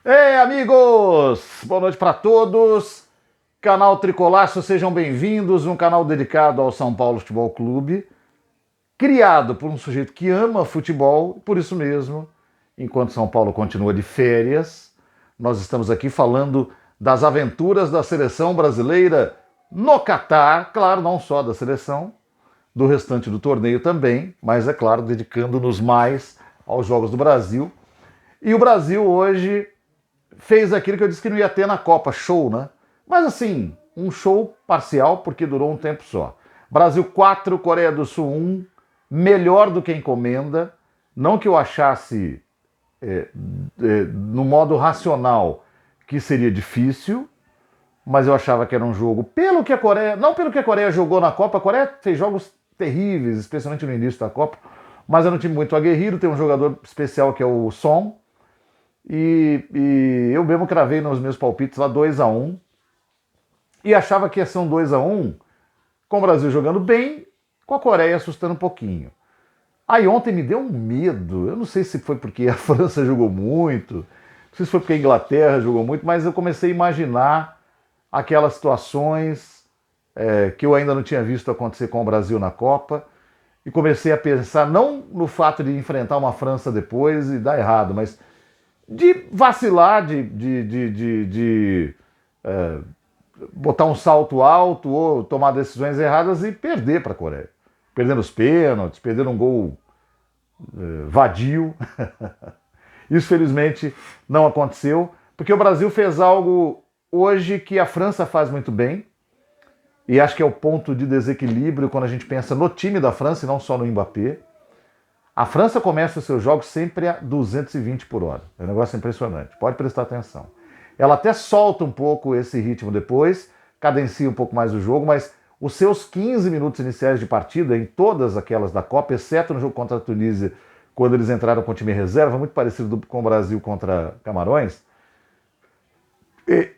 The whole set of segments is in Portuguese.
Ei, amigos! Boa noite para todos. Canal Tricolaço, sejam bem-vindos. Um canal dedicado ao São Paulo Futebol Clube, criado por um sujeito que ama futebol. Por isso mesmo, enquanto São Paulo continua de férias, nós estamos aqui falando das aventuras da seleção brasileira no Catar. Claro, não só da seleção, do restante do torneio também, mas é claro, dedicando-nos mais aos Jogos do Brasil. E o Brasil hoje fez aquilo que eu disse que não ia ter na Copa, show, né? Mas assim, um show parcial, porque durou um tempo só. Brasil 4, Coreia do Sul 1, melhor do que encomenda. Não que eu achasse, no modo racional, que seria difícil, mas eu achava que era um jogo, pelo que a Coreia, não pelo que a Coreia jogou na Copa, a Coreia fez jogos terríveis, especialmente no início da Copa, mas era um time muito aguerrido, tem um jogador especial que é o Son, e eu mesmo cravei nos meus palpites lá 2-1, e achava que ia ser um 2-1, com o Brasil jogando bem, com a Coreia assustando um pouquinho. Aí ontem me deu um medo, eu não sei se foi porque a França jogou muito, não sei se foi porque a Inglaterra jogou muito, mas eu comecei a imaginar aquelas situações que eu ainda não tinha visto acontecer com o Brasil na Copa, e comecei a pensar não no fato de enfrentar uma França depois e dar errado, mas de vacilar, de botar um salto alto ou tomar decisões erradas e perder para a Coreia. Perdendo os pênaltis, perdendo um gol vadio. Isso, felizmente, não aconteceu, porque o Brasil fez algo hoje que a França faz muito bem, e acho que é o ponto de desequilíbrio quando a gente pensa no time da França e não só no Mbappé. A França começa os seus jogos sempre a 220 por hora. É um negócio impressionante. Pode prestar atenção. Ela até solta um pouco esse ritmo depois, cadencia um pouco mais o jogo, mas os seus 15 minutos iniciais de partida, em todas aquelas da Copa, exceto no jogo contra a Tunísia, quando eles entraram com o time reserva, muito parecido com o Brasil contra Camarões,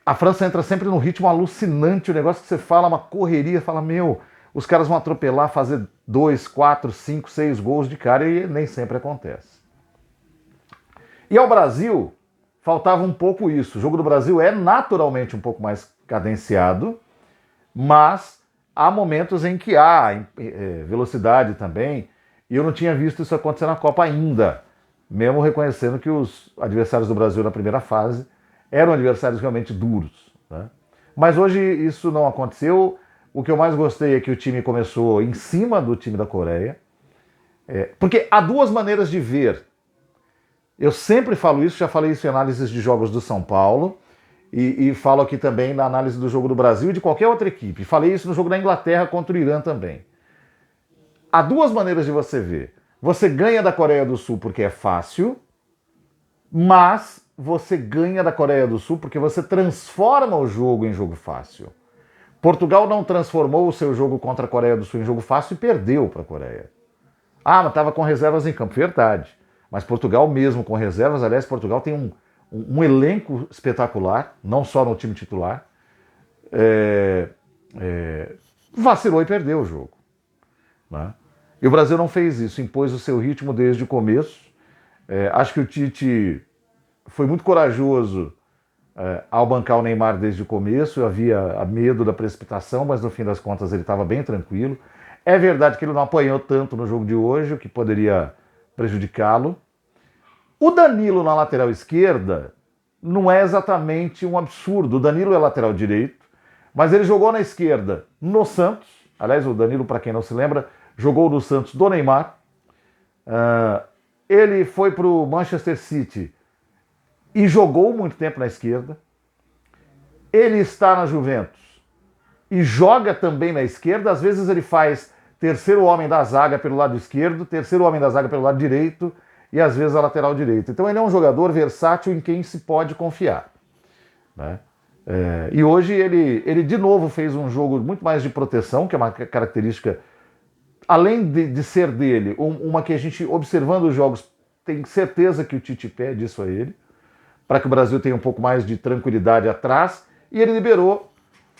a França entra sempre num ritmo alucinante, o negócio que você fala, uma correria, fala, meu, os caras vão atropelar, fazer 2, 4, 5, 6 gols de cara e nem sempre acontece. E ao Brasil, faltava um pouco isso. O jogo do Brasil é naturalmente um pouco mais cadenciado, mas há momentos em que há velocidade também, e eu não tinha visto isso acontecer na Copa ainda, mesmo reconhecendo que os adversários do Brasil na primeira fase eram adversários realmente duros, né? Mas hoje isso não aconteceu. O que eu mais gostei é que o time começou em cima do time da Coreia, porque há duas maneiras de ver. Eu sempre falo isso, já falei isso em análises de jogos do São Paulo, e falo aqui também na análise do jogo do Brasil e de qualquer outra equipe. Falei isso no jogo da Inglaterra contra o Irã também. Há duas maneiras de você ver. Você ganha da Coreia do Sul porque é fácil, mas você ganha da Coreia do Sul porque você transforma o jogo em jogo fácil. Portugal não transformou o seu jogo contra a Coreia do Sul em jogo fácil e perdeu para a Coreia. Ah, mas estava com reservas em campo. Verdade. Mas Portugal mesmo com reservas, aliás, Portugal tem um elenco espetacular, não só no time titular, vacilou e perdeu o jogo, né? E o Brasil não fez isso, impôs o seu ritmo desde o começo. Acho que o Tite foi muito corajoso ao bancar o Neymar desde o começo. Havia medo da precipitação, mas no fim das contas ele estava bem tranquilo. É verdade que ele não apanhou tanto no jogo de hoje, o que poderia prejudicá-lo. O Danilo na lateral esquerda não é exatamente um absurdo. O Danilo é lateral direito, mas ele jogou na esquerda no Santos. Aliás, o Danilo, para quem não se lembra, jogou no Santos do Neymar. Ele foi para o Manchester City e jogou muito tempo na esquerda. Ele está na Juventus e joga também na esquerda. Às vezes ele faz terceiro homem da zaga pelo lado esquerdo, terceiro homem da zaga pelo lado direito e às vezes a lateral direita. Então ele é um jogador versátil em quem se pode confiar, né? E hoje ele de novo fez um jogo muito mais de proteção, que é uma característica, além de ser dele, uma que a gente, observando os jogos, tem certeza que o Tite pede isso a ele, para que o Brasil tenha um pouco mais de tranquilidade atrás, e ele liberou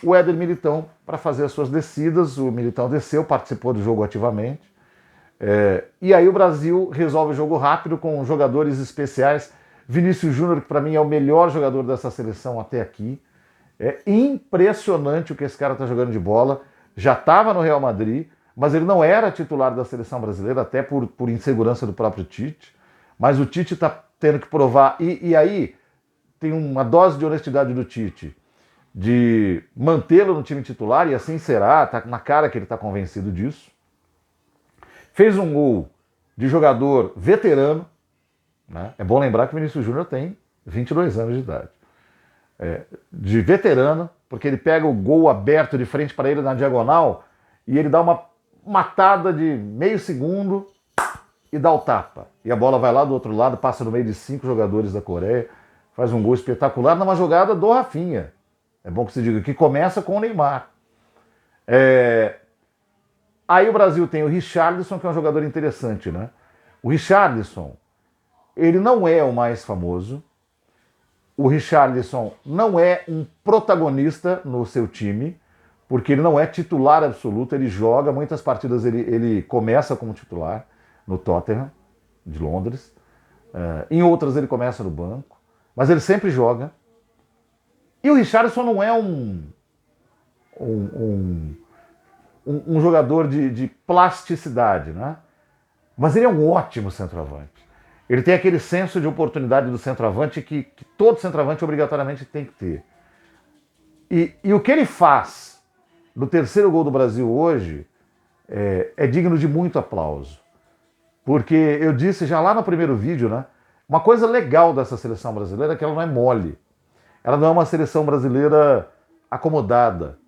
o Éder Militão para fazer as suas descidas. O Militão desceu, participou do jogo ativamente, e aí o Brasil resolve o jogo rápido com jogadores especiais. Vinícius Júnior, que para mim é o melhor jogador dessa seleção até aqui. É impressionante o que esse cara está jogando de bola. Já estava no Real Madrid, mas ele não era titular da seleção brasileira, até por insegurança do próprio Tite. Mas o Tite está tendo que provar. E aí tem uma dose de honestidade do Tite de mantê-lo no time titular, e assim será, tá na cara que ele está convencido disso. Fez um gol de jogador veterano, né? É bom lembrar que o Vinícius Júnior tem 22 anos de idade. De veterano, porque ele pega o gol aberto de frente para ele na diagonal e ele dá uma matada de meio segundo e dá o tapa. E a bola vai lá do outro lado, passa no meio de 5 jogadores da Coreia, faz um gol espetacular numa jogada do Rafinha. É bom que se diga que começa com o Neymar. Aí o Brasil tem o Richarlison, que é um jogador interessante, né? O Richarlison, ele não é o mais famoso. O Richarlison não é um protagonista no seu time, porque ele não é titular absoluto, ele joga, muitas partidas ele começa como titular no Tottenham, de Londres. Em outras ele começa no banco, mas ele sempre joga. E o Richarlison não é um jogador de plasticidade, né? Mas ele é um ótimo centroavante. Ele tem aquele senso de oportunidade do centroavante que todo centroavante obrigatoriamente tem que ter. E o que ele faz no terceiro gol do Brasil hoje é digno de muito aplauso. Porque eu disse já lá no primeiro vídeo, né? Uma coisa legal dessa seleção brasileira é que ela não é mole. Ela não é uma seleção brasileira acomodada.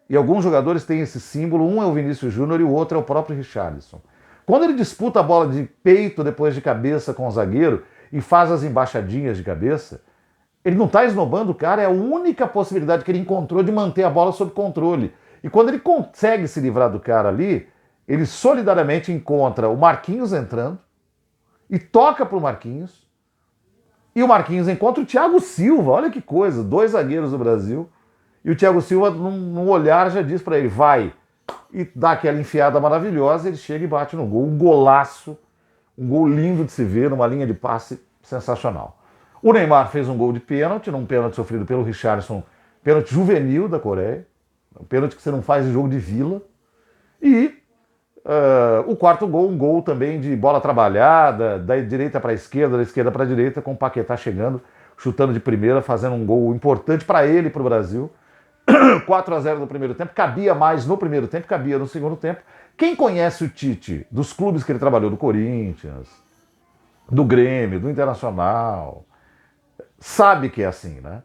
E alguns jogadores têm esse símbolo, um é o Vinícius Júnior e o outro é o próprio Richarlison. Quando ele disputa a bola de peito depois de cabeça com o zagueiro e faz as embaixadinhas de cabeça, ele não está esnobando o cara, é a única possibilidade que ele encontrou de manter a bola sob controle. E quando ele consegue se livrar do cara ali, ele solidariamente encontra o Marquinhos entrando e toca para o Marquinhos. E o Marquinhos encontra o Thiago Silva, olha que coisa, 2 zagueiros do Brasil. E o Thiago Silva, num olhar, já diz para ele, vai. E dá aquela enfiada maravilhosa, ele chega e bate no gol. Um golaço, um gol lindo de se ver, numa linha de passe sensacional. O Neymar fez um gol de pênalti, num pênalti sofrido pelo Richarlison, pênalti juvenil da Coreia, um pênalti que você não faz em jogo de vila. E o quarto gol, um gol também de bola trabalhada, da direita para a esquerda, da esquerda para a direita, com o Paquetá chegando, chutando de primeira, fazendo um gol importante para ele e para o Brasil. 4-0 no primeiro tempo, cabia mais no primeiro tempo, cabia no segundo tempo. Quem conhece o Tite, dos clubes que ele trabalhou, do Corinthians, do Grêmio, do Internacional, sabe que é assim, né?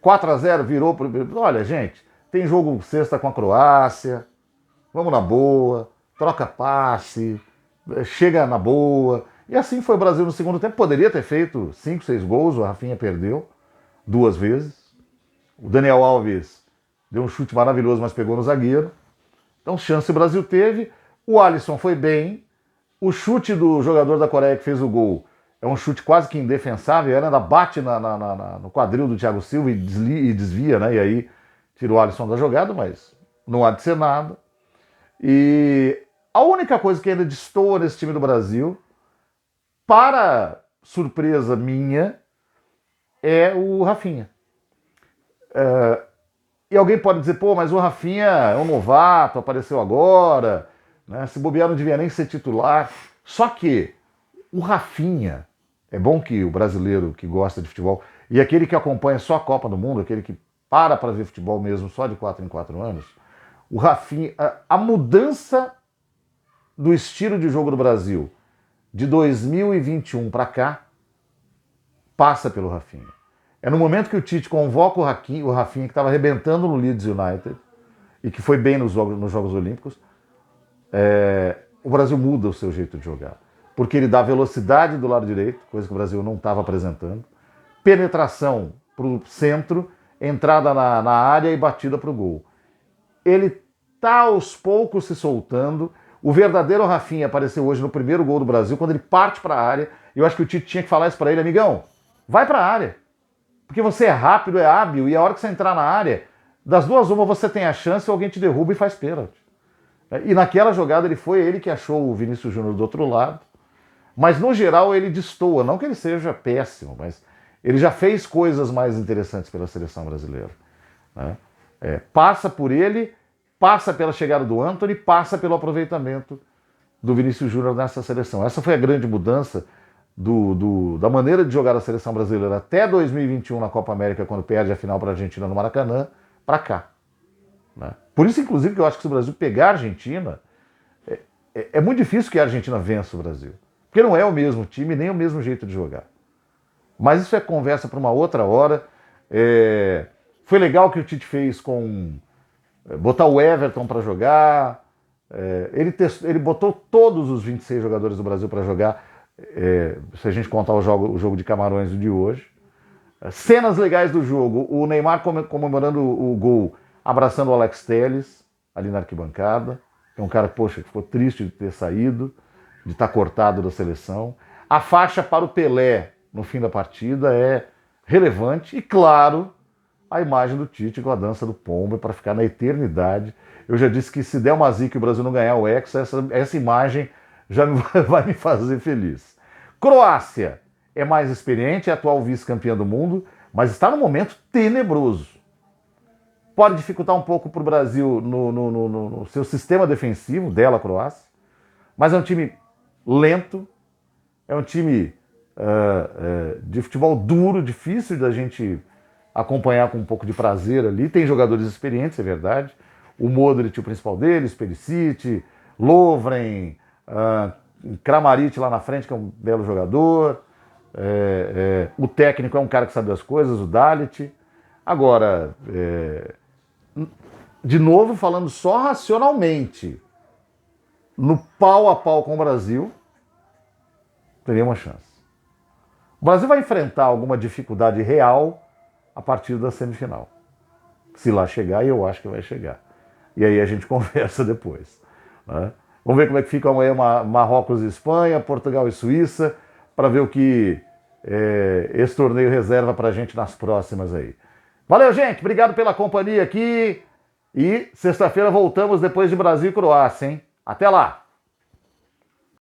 4-0 virou pro... Olha, gente, tem jogo sexta com a Croácia, vamos na boa, troca passe, chega na boa. E assim foi o Brasil no segundo tempo. Poderia ter feito 5, 6 gols, o Rafinha perdeu 2 vezes. O Daniel Alves deu um chute maravilhoso, mas pegou no zagueiro. Então, chance o Brasil teve. O Alisson foi bem. O chute do jogador da Coreia que fez o gol é um chute quase que indefensável. Ele ainda bate no quadril do Thiago Silva e desvia, né? E aí tira o Alisson da jogada, mas não há de ser nada. E a única coisa que ainda destoa nesse time do Brasil, para surpresa minha, é o Rafinha. E alguém pode dizer, pô, mas o Rafinha é um novato, apareceu agora, né? Se bobear não devia nem ser titular. Só que o Rafinha, é bom que o brasileiro que gosta de futebol, e aquele que acompanha só a Copa do Mundo, aquele que para ver futebol mesmo só de 4 em 4 anos, o Rafinha, a mudança do estilo de jogo do Brasil de 2021 para cá passa pelo Rafinha. É no momento que o Tite convoca o Rafinha, que estava arrebentando no Leeds United e que foi bem nos Jogos Olímpicos, o Brasil muda o seu jeito de jogar. Porque ele dá velocidade do lado direito, coisa que o Brasil não estava apresentando, penetração para o centro, entrada na área e batida para o gol. Ele está aos poucos se soltando. O verdadeiro Rafinha apareceu hoje no primeiro gol do Brasil, quando ele parte para a área. Eu acho que o Tite tinha que falar isso para ele, amigão, vai para a área. Porque você é rápido, é hábil, e a hora que você entrar na área, das duas uma você tem a chance, ou alguém te derruba e faz pênalti. E naquela jogada ele que achou o Vinícius Júnior do outro lado, Mas no geral ele destoa, não que ele seja péssimo, mas ele já fez coisas mais interessantes pela seleção brasileira, né? Passa por ele, passa pela chegada do Antony, passa pelo aproveitamento do Vinícius Júnior nessa seleção. Essa foi a grande mudança da maneira de jogar a seleção brasileira até 2021 na Copa América, quando perde a final para a Argentina no Maracanã, para cá, né? Por isso, inclusive, que eu acho que se o Brasil pegar a Argentina, é muito difícil que a Argentina vença o Brasil. Porque não é o mesmo time, nem o mesmo jeito de jogar. Mas isso é conversa para uma outra hora. Foi legal o que o Tite fez com botar o Everton para jogar. Ele botou todos os 26 jogadores do Brasil para jogar, se a gente contar o jogo de Camarões de hoje. Cenas legais do jogo. O Neymar comemorando o gol, abraçando o Alex Telles, ali na arquibancada. É um cara, poxa, que ficou triste de ter saído, de estar cortado da seleção. A faixa para o Pelé no fim da partida é relevante. E, claro, a imagem do Tite com a dança do pombo para ficar na eternidade. Eu já disse que se der uma zica e o Brasil não ganhar o Hexa, essa imagem já vai me fazer feliz. Croácia é mais experiente, é atual vice-campeã do mundo, mas está num momento tenebroso. Pode dificultar um pouco para o Brasil no seu sistema defensivo dela, a Croácia, mas é um time lento, é um time de futebol duro, difícil da gente acompanhar com um pouco de prazer ali. Tem jogadores experientes, é verdade. O Modric, o principal deles, Perisic, Lovren, Kramaric lá na frente, que é um belo jogador. O técnico é um cara que sabe das coisas, o Dalit. Agora, de novo, falando só racionalmente, no pau a pau com o Brasil, teria uma chance. O Brasil vai enfrentar alguma dificuldade real a partir da semifinal. Se lá chegar, e eu acho que vai chegar. E aí a gente conversa depois, né? Vamos ver como é que fica amanhã Marrocos e Espanha, Portugal e Suíça, para ver o que esse torneio reserva para a gente nas próximas aí. Valeu, gente. Obrigado pela companhia aqui. E sexta-feira voltamos depois de Brasil e Croácia, hein? Até lá!